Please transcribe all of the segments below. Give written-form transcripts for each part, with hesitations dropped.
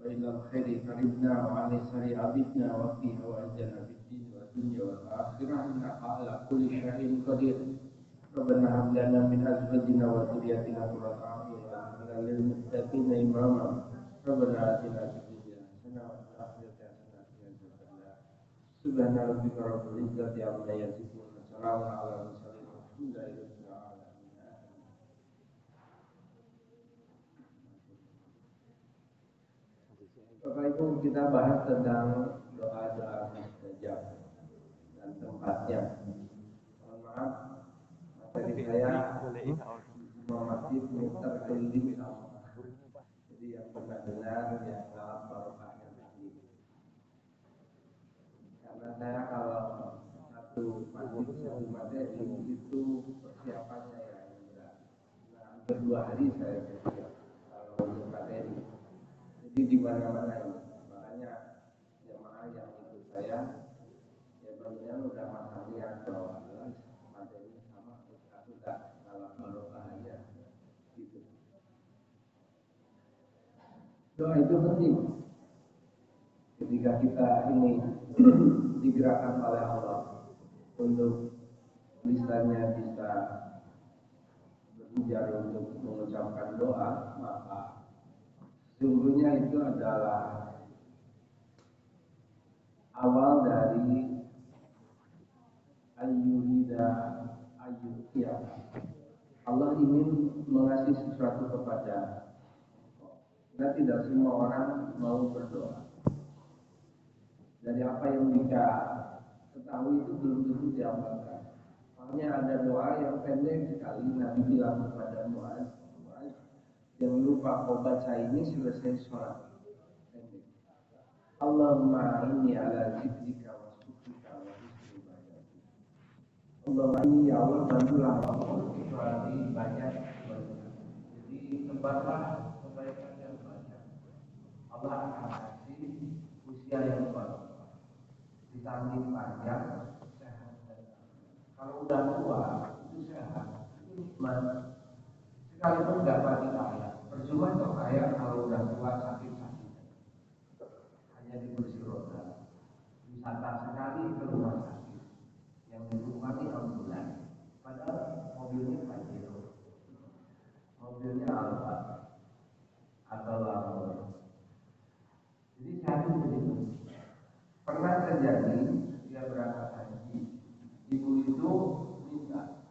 وإلى الخير قربنا وعن الشر عبدنا وفي هوائجنا في الدين والدنيا والآخرة إنك على كل شيء قدير. ربنا هب لنا من أزواجنا وذرياتنا قرة أعين واجعلنا للمتقين إماما. ربنا آتنا في الدنيا حسنة وفي الآخرة حسنة وقنا عذاب النار. سبحان ربك رب العزة عما يصفون وسلام على المرسلين والحمد لله رب العالمين. Bapak Ibu, kita bahas tentang doa-doa mustajab dan tempatnya. Mohon maaf, materi saya memakai meter keliling sama. Jadi yang benar-benar yang dalam barokahnya tadi. Karena saya kalau satu materi itu persiapannya ya yang berat. Nah, hampir 2 hari saya bersiap kalau untuk materi. Jadi di mana-mana ini, makanya jemaah yang ikut saya, ya banyak udah masa lihat bahwa materi sama suka kalau barokah aja, gitu. Doa itu penting. Ketika kita ini digerakkan oleh Allah untuk lisannya bisa berujar untuk mengucapkan doa, maka sesungguhnya itu adalah awal dari ayyurida ayyukia. Allah ingin mengasih sesuatu kepada kita. Tidak semua orang mau berdoa. Dari apa yang kita ketahui itu belum tentu diamalkan. Makanya ada doa yang pendek sekali. Nabi bilang kepada Muaz, jangan lupa kau baca ini selesai sholat. Allahumma inni ala zikrika wa syukrika wa husni ibadatik. Allahumma inni ya Allah bantulah aku kecuali banyak kebaikan. Jadi sebarlah kebaikan yang banyak. Allah akan kasih usia yang baik. Di samping panjang, sehat. Kalau udah tua, itu sehat, itu nikmat. Sekalipun nggak pasti kaya, percuma kok kaya kalau udah tua sakit-sakit. Hanya di kursi roda, wisata sekali ke rumah sakit, yang ditumpangi ambulan, padahal mobilnya Pajero, mobilnya Alfa atau Lambo. Jadi satu begitu. Pernah terjadi dia berangkat haji, ibu itu minta,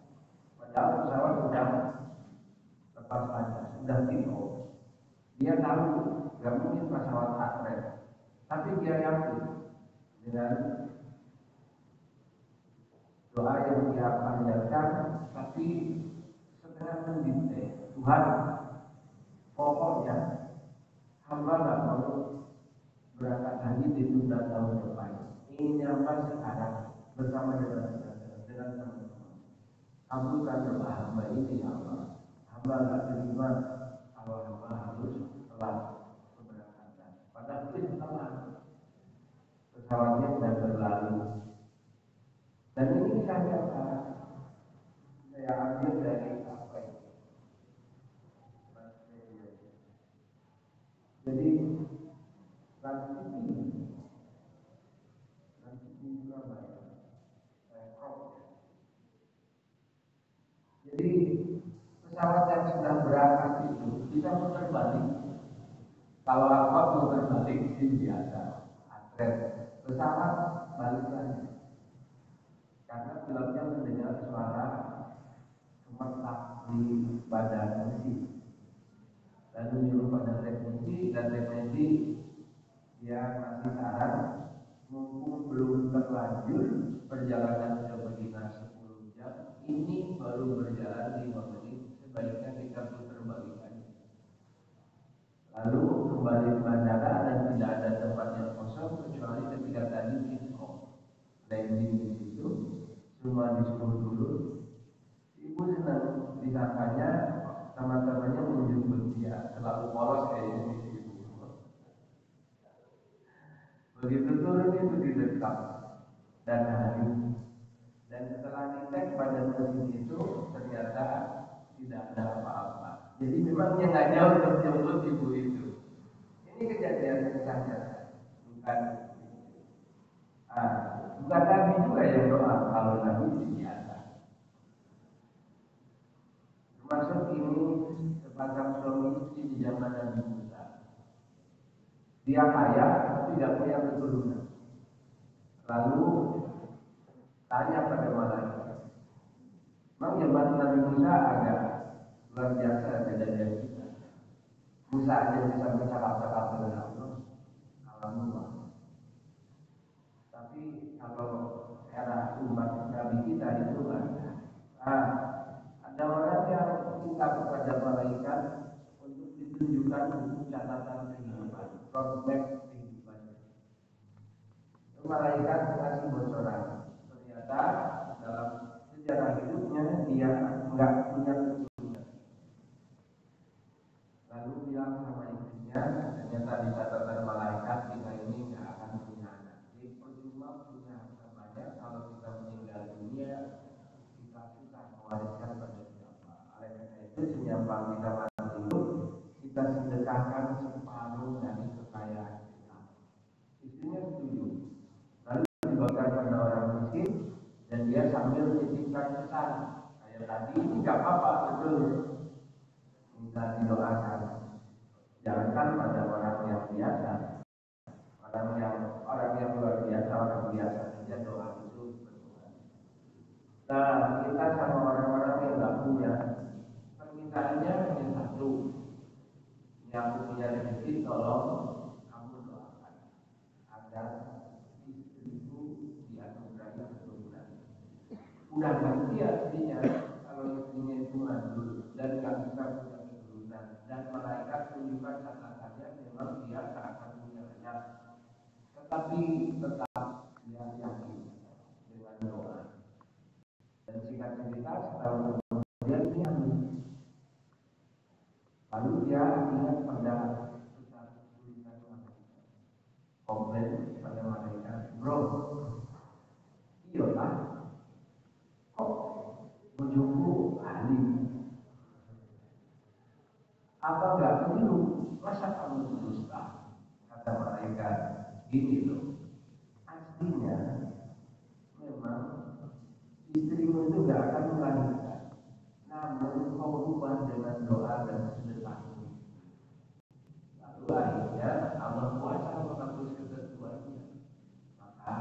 padahal pesawat sudah lepas landas, sudah tiba. Dia tahu nggak mungkin pesawat akrem, tapi dia yakin dengan doa yang dia panjatkan, tapi setengah mendite Tuhan, pokoknya hamba nggak mau berangkat haji ditunda tahun depan. Ingin nyampe sekarang bersama dengan teman-teman. Kabulkan doa hamba ini ya Allah. Hamba nggak terima kalau hamba harus telat keberangkatan. Padahal itu telat. Pesawatnya sudah berlalu. Dan ini saya ambil dari apa ini? Jadi Jadi pesawat yang sudah berangkat itu bisa putar balik. Kalau apa putar balik sih biasa, atret. Pesawat balik lagi. Karena pilotnya mendengar suara gemetak di badan mesin. Lalu nyuruh pada teknisi dan teknisi dia kasih saran, mumpung belum terlanjur perjalanan ke Madinah 10 jam, ini baru berjalan 5 menit, sebaiknya kita putar balik aja. Lalu kembali ke bandara dan tidak ada tempat yang kosong kecuali ketika tadi info landing di situ, semua disuruh dulu. Ibu senang disangkanya teman-temannya menjemput dia, selalu polos kayak ini. Begitu turun itu didekap dan hari. Dan setelah dicek pada mesin itu ternyata tidak ada apa-apa. Jadi memang yang nggak jauh untuk jemput ibu itu. Ini Ini kejadian saja, bukan bukan Nabi juga yang doa. Kalau Nabi itu biasa. Termasuk ini sepasang suami istri di zaman Nabi Musa. Dia kaya tapi tidak punya keturunan. Lalu tanya pada malaikat. Memang zaman Nabi Musa agak luar biasa kejadian kita. Musa aja bisa bercakap-cakap dengan Allah. Alhamdulillah. Tapi kalau era umat Nabi kita itu kan, ada orang yang minta kepada malaikat untuk ditunjukkan buku catatan kehidupan, roadmap kehidupannya. Malaikat kasih bocoran. Ternyata dalam sejarah hidupnya dia enggak punya keturunan. Lalu bilang sama istrinya, ternyata di catatan malaikat kita ini enggak akan punya anak. Jadi percuma punya harta banyak kalau kita meninggal dunia kita susah mewariskan pada siapa. Oleh karena itu senyambang kita masih hidup kita sedekahkan separuh dari kekayaan kita. Istrinya setuju. Lalu dibagikan pada orang miskin dan dia sambil titipkan pesan kayak tadi ini nggak apa-apa betul minta didoakan. Jangankan pada orang yang biasa, orang yang luar biasa, orang biasa saja doa itu berdoa. Nah kita sama orang-orang yang nggak punya permintaannya hanya satu. Ini aku punya rezeki, tolong kamu doakan agar istriku dianugerahi keturunan. Udah ngerti artinya kalau istrinya itu mandul dan nggak bisa punya keturunan dan malaikat tunjukkan catatannya memang dia tak akan punya anak, tetapi tetap dia yakin dengan doa. Dan singkat cerita setahun kemudian dia lalu dia ingat pada satu tulisan malaikat, komplain pada malaikat, bro, iya lah, kok ujungku ahli, apa enggak perlu, masa kamu dusta? Kata malaikat, gini loh, aslinya memang istrimu itu gak akan melahirkan, namun kau ubah dengan doa dan sedekahmu. Lalu akhirnya Allah kuasa menghapus ketentuannya. Maka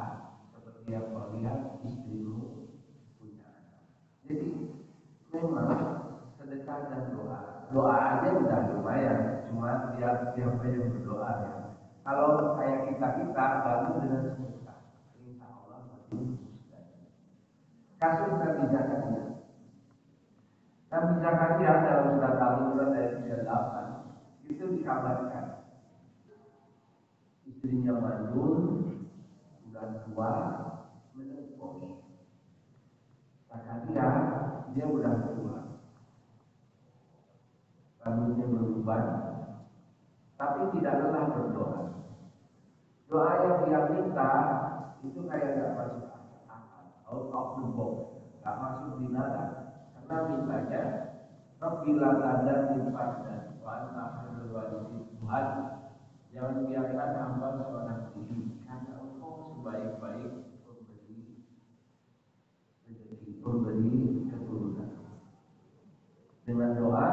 seperti yang kau lihat istrimu punya anak. Jadi memang sedekah dan doa aja udah lumayan, cuma siapa yang berdoa ya. Kalau kayak kita baru dengan sedekah, insya Allah lebih mudah. Kasus Nabi Zakaria. Nabi Zakaria dalam surat Al-Imran ayat 38 itu dikabarkan istrinya mandul, sudah tua, menopause. Zakaria dia udah tua, rambutnya berubah, tapi tidak lelah berdoa. Doa yang dia minta itu kayak gak masuk akal, out of the box, gak masuk di nada. Karena mintanya, Rabbilah tadar dan wa anta akhirul walidin. Tuhan, jangan biarkan hamba seorang diri, karena engkau sebaik-baik pemberi keturunan. Dengan doa,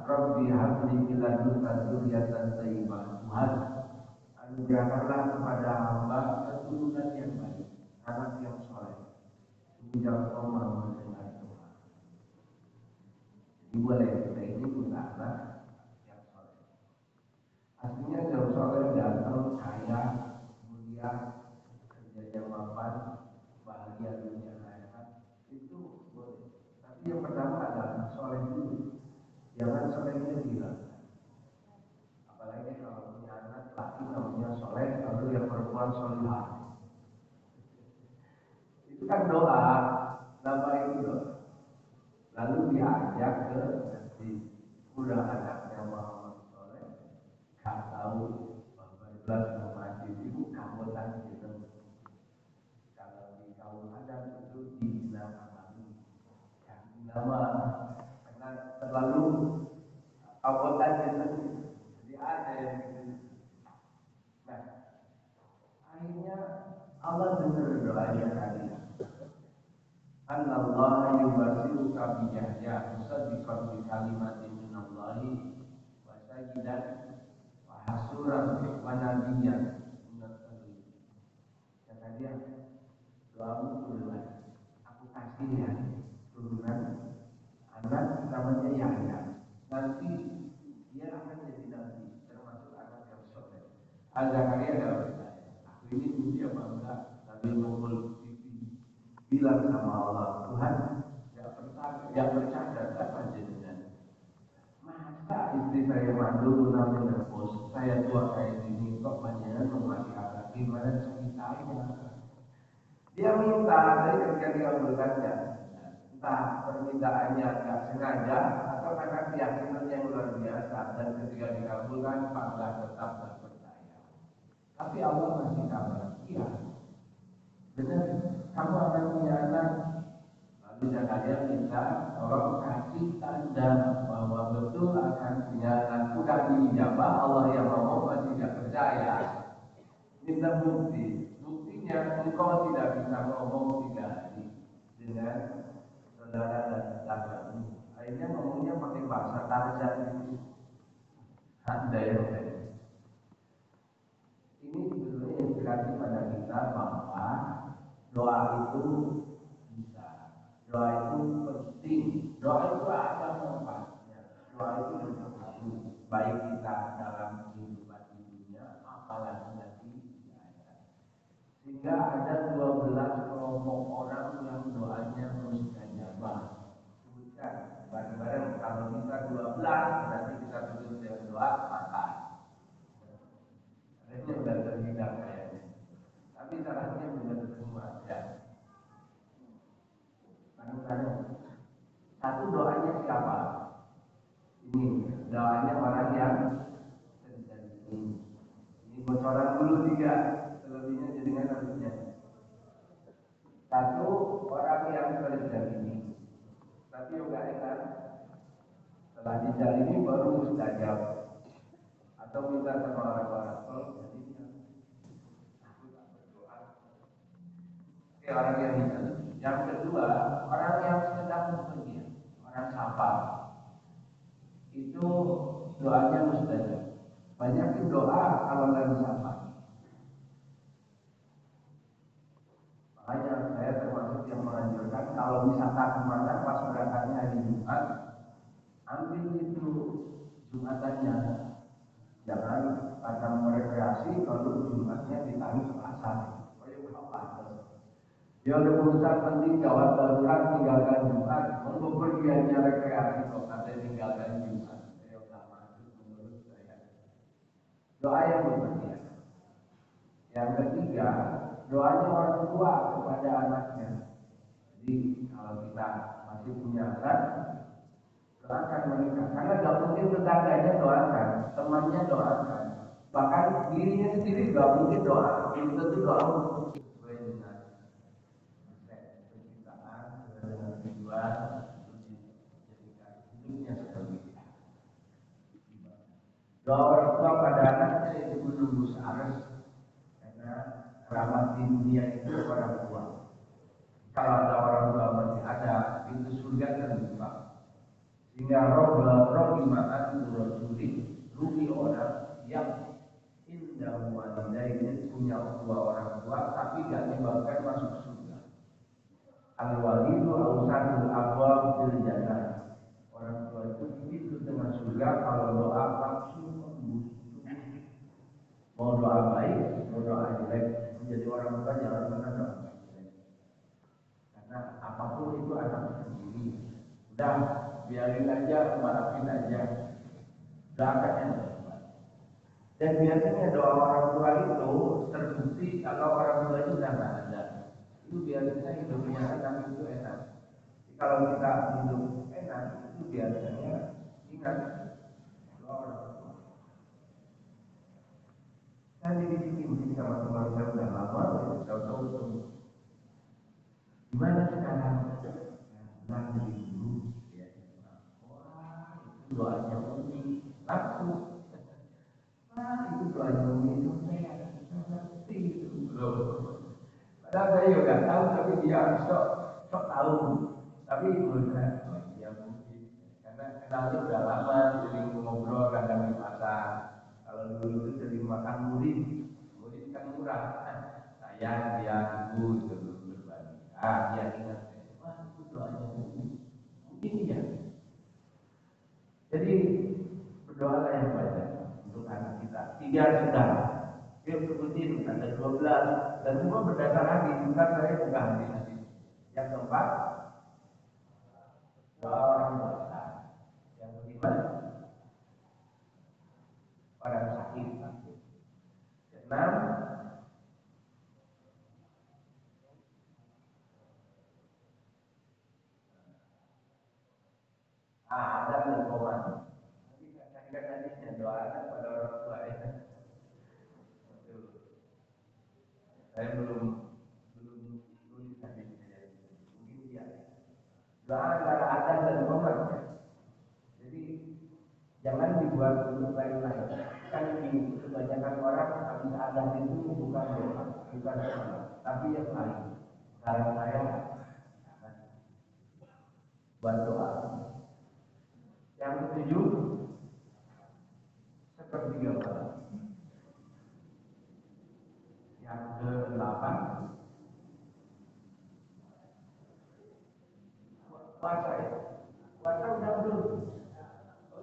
Rabbi habli min ladunka dzurriyyatan thayyibah. Tuhan, anugerahkanlah kepada hamba keturunan yang baik, anak yang soleh. Sehingga kau mau mendengar doa. Jadi boleh kita ini punya anak yang soleh. Aslinya yang soleh datang kaya, mulia, kerjanya mapan, bahagia dunia akhirat itu boleh. Tapi yang pertama adalah soleh dulu. Jangan solehnya bilang. Apalagi kalau punya anak laki namanya soleh, lalu yang perempuan solihah. Itu kan doa, nama itu doa. Lalu diajak ke masjid. Udah anaknya Muhammad soleh, gak tahu bahwa jelas masjid itu kamutan gitu. Kalau di kaum adat itu dibina amali, nama karena terlalu kamutan gitu. Jadi ada yang gitu. Akhirnya Allah dengar doanya kalian. Anallahu yubasiruka bi Yahya musaddiqan bi kalimatin minallahi wa sayyidan wa hasuran wa nabiyyan minal mursalin. Kata dia, doamu bulan, aku kasih ya turunan anak namanya Yahya. Nanti dia akan jadi nabi, termasuk anak yang soleh. Zakaria adalah percaya. Aku ini mimpi apa enggak? Nabi Muhammad bilang sama Allah, Tuhan, yang bercanda apa jenengan? Masa istri saya mandul nabi nervos, saya tua kayak gini, kok panjenengan memaki anak gimana ceritanya? Dia minta dari ketika dia berkata, entah permintaannya nggak sengaja atau karena keyakinan yang luar biasa dan ketika dikabulkan panggilan tetap tak percaya. Tapi Allah masih kabar, iya, benar, kamu akan punya anak. Lalu Zakaria minta tolong kasih tanda bahwa betul akan punya anak. Bukan diijabah, Allah yang ngomong masih tidak percaya. Minta bukti. Buktinya engkau tidak bisa ngomong 3 hari dengan saudara dan tetanggamu. Akhirnya ngomongnya pakai bahasa Tarzan itu. Ada yang lain. Ini sebetulnya inspirasi pada kita bahwa doa itu bisa, doa itu penting, doa itu ada manfaatnya, doa itu berpengaruh baik kita dalam kehidupan di dunia, apalagi nanti di akhirat. Sehingga ada 12 kelompok orang yang doanya mustajabah. Sebutkan bareng-bareng, kalau kita 12 berarti kita tutup dengan doa makan. Ini sudah terhidang kayaknya. Tapi syaratnya benar semua ya. Kadang-kadang satu doanya siapa? Ini doanya orang yang terjadi. Ini bocoran dulu 3, selebihnya jadinya harusnya. Satu orang yang terjadi. Tapi juga enak. Setelah dijalini baru mustajab. Atau minta sama orang-orang kalau jadi aku tak berdoa. Oke, orang yang itu. Yang kedua, orang yang sedang bepergian, orang sapar, itu doanya mustajab. Banyak doa kalau lagi sapar. Makanya saya termasuk yang menganjurkan kalau wisata kemana pas berangkatnya hari Jumat, ambil itu Jumatannya. Jangan pada merekreasi lalu Jumatnya ditarik ke pasar. Oh ya apa? Dia ada urusan penting gawat darurat tinggalkan Jumat. Mau pergiannya rekreasi kok katanya tinggalkan Jumat. Saya tak masuk menurut saya. Doa yang berbahagia. Yang ketiga, doanya orang tua kepada anaknya. Jadi kalau kita masih punya anak, doakan mereka. Karena gak mungkin tetangganya doakan, temannya doakan. Bahkan dirinya sendiri gak mungkin doa. Belum tentu doa untuk sesuai dengan penciptaan, sesuai dengan tujuan, jadikan hidupnya seperti itu. Doa orang tua pada anaknya itu menunggu seharus karena keramat di dunia itu orang tua. Kalau ada orang tua masih ada, pintu surga terbuka. Sehingga roh iman Rasulullah rugi orang yang indah walidain punya 2 orang tua tapi gak menyebabkan masuk surga. Al-walidu awsadul abwab fil jannah. Orang tua itu pintu dengan surga kalau doa langsung tembus. Mau doa baik, mau doa jelek, menjadi orang tua jangan pernah doa jelek. Karena apapun itu anak sendiri. Udah biarin aja, maafin aja. Doakan yang terbaik. Dan biasanya doa orang tua itu terbukti kalau orang tua itu sudah nggak ada. Itu biasanya hidupnya anak itu enak. Jadi kalau kita hidup enak, itu biasanya ingat doa orang tua. Saya dibikin sama teman saya udah lama, tahu-tahu ketemu. Gimana sekarang? Lagi dulu. Doanya Umi langsung. Itu doanya Umi itu saya ngerti itu. Saya juga nggak tahu, tapi dia sok sok tahu. Tapi menurut saya, oh iya mungkin karena kenalnya udah lama, sering ngobrol kadang di pasar. Kalau dulu itu sering makan murid, murid kan murah. Saya dia ibu itu berbagi. Dia ingat, wah itu doanya mungkin iya. Jadi berdoalah yang banyak untuk anak kita. 3 sudah. Dia sebutin ada 12 dan semua berdasar hadis. Bukan saya bukan hadis. Yang keempat, doa orang puasa. Yang kelima, orang sakit. Keenam, ada dan koma. Nanti saya hadisnya doa pada orang tua ya. Saya belum tulis hadisnya. Mungkin dia. Doa antara ada dan koma. Jadi jangan dibuat untuk lain-lain. Kan di kebanyakan orang habis adat itu bukan doa, bukan doa, tapi yang lain. Sekarang saya buat doa. Yang ketujuh, sepertiga malam. Yang ke-8, puasa ya. Puasa udah belum?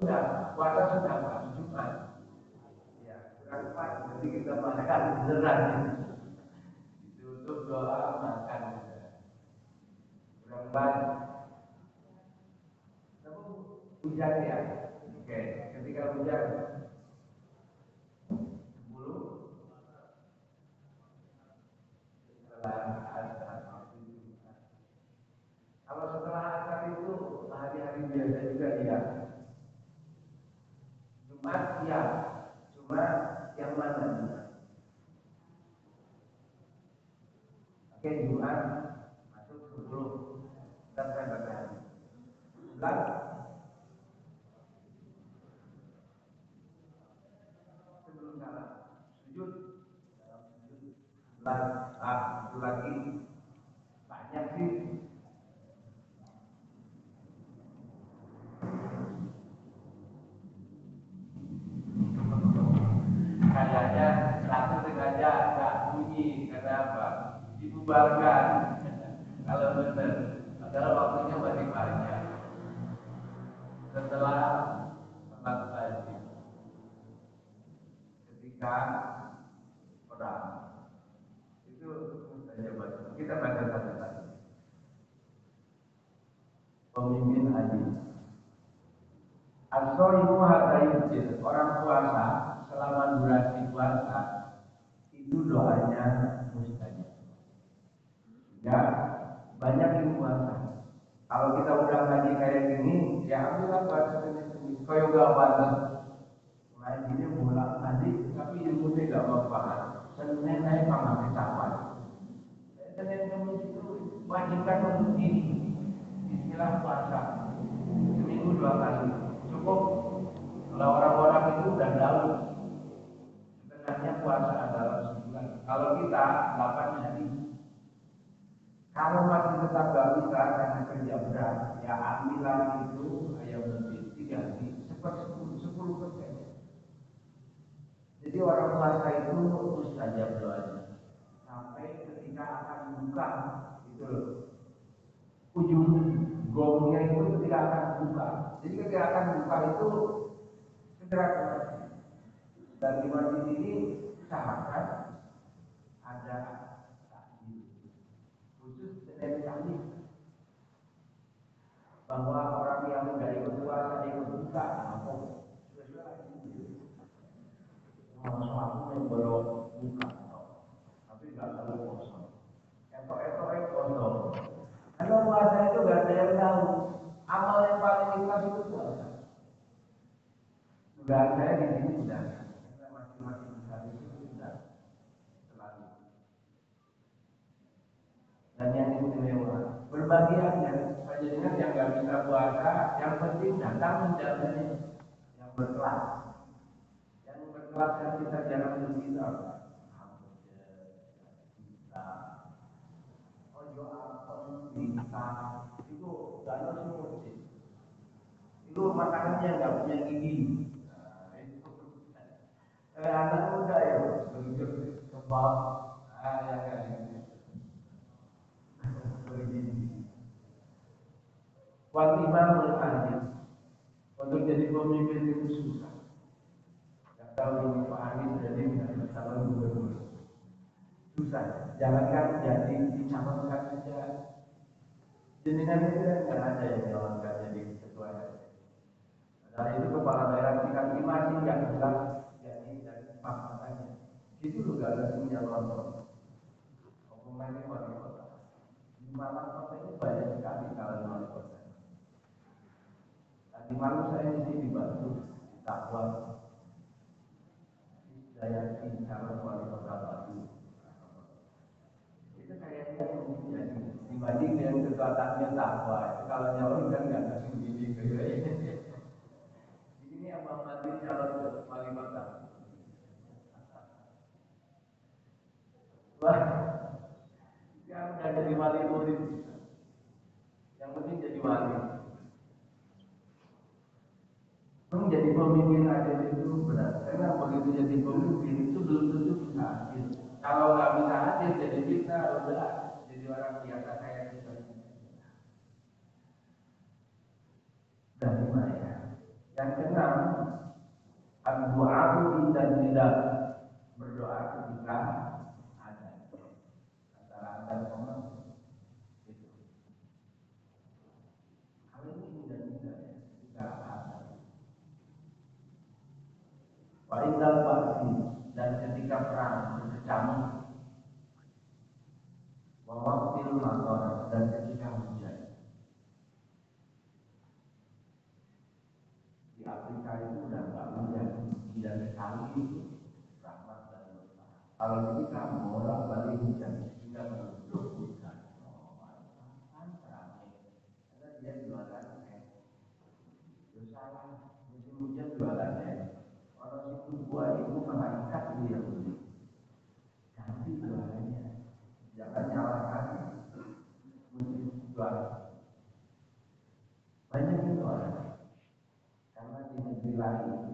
Udah, puasa sudah Pak, Jumat. Ya, kurang pas. Nanti kita makan beneran. Ditutup doa makan. Kurang banyak. Hujan ya. Oke, ketika hujan 10 setelah asar. Kalau setelah asar itu hari-hari biasa juga ya. Jumat ya, cuma yang mana? Oke, Jumat masuk 10 sampai berapa? 11 sebelum salam. Sujud dalam sujud 11 itu lagi banyak sih. Kayaknya satu sengaja nggak bunyi karena apa? Dibubarkan. Kalau benar, padahal waktunya masih banyak. Setelah sholat pagi, ketika perang, itu saja baca. Kita baca satu lagi. Pemimpin haji. As-shaimu hatta yuftir. Orang puasa selama durasi puasa itu doanya mustajab. Ya, banyak yang puasa. Kalau kita udah ngaji kayak gini, ya ambillah puasa Senin. Kau juga puasa. Ngajinya bolak balik, tapi ilmunya gak manfaat. Senin naik malah kecapaan. Senin Kamis itu wajibkan untuk diri. Istilah puasa seminggu 2 kali cukup. Kalau orang-orang itu udah tahu sebenarnya puasa adalah sebulan. Kalau kita 8 hari. Kalau masih tetap gak bisa karena kerja berat, ya ambil itu ayam lebih 3 hari, 10%. Jadi orang puasa itu mustajab doanya sampai ketika akan buka itu ujung gongnya itu ketika akan buka. Jadi ketika akan buka itu segera keluar. Dan di masjid ini usahakan ada takjil khusus Senin Kamis bahwa orang yang tidak ikut puasa ikut buka apa masuk aku yang belum buka tapi nggak tahu kosong etok kosong karena puasa itu nggak ada yang tahu amal yang paling ikhlas itu puasa. Dugaan saya di sini sudah karena masing-masing hari itu sudah selalu dan yang istimewa berbagi aja panjenengan yang nggak bisa puasa yang penting datang menjaganya yang berkelas yang kita jarang berbicara kita yo apel, pisang, itu nggak ada semut. Itu makanannya nggak punya gigi. Nah, itu. Anak muda ya, berikut kebab, ya kan ini. Begini. Wal imamul adil. Untuk jadi pemimpin itu susah. Gak tahu ini Pak Anies jadi calon gubernur. Susah. Jangankan jadi dicalonkan saja. Jenengan itu kan nggak ada yang calonkan jadi ketua RT. Nah itu kepala daerah tingkat 5 sih yang jelas jadi dari makanya. Itu juga ada sinyal nonton. Omongannya wali kota. Di Malang kota ini banyak sekali calon wali kota. Di Malang saya mesti dibantu takwa saya calon wali kota Batu. Itu kayaknya jadi dibanding dengan kekuatannya takwa. Itu kalau nyalon kan nggak ada begini kayaknya. Ini abang mati calon wali kota. Wah, yang udah jadi wali murid. Yang penting jadi wali. Menjadi pemimpin aja itu berat. Karena begitu jadi pemimpin itu belum tentu bisa hasil. Kalau nggak bisa hasil, jadi kita udah jadi orang biasa kayak kita. Dan lima ya. Yang keenam, doa dan tidak berdoa ketika ada antara ada sama itu. Hal ini dan tidak ya. Tidak ada. Wa'idal ba'si dan ketika perang berkecamuk wawaktil mator dan ketika hujan. Di Afrika itu udah nggak hujan, hujan sekali itu rahmat dan dosa. Kalau di kita bolak balik hujan, tidak menunjuk hujan. Kan ramai, karena dia jualan salah musim hujan jualannya. Orang itu buah itu malaikat dia beli. Ganti jualannya, jangan nyalakan musim jualan. Banyak itu orang, karena di negeri lain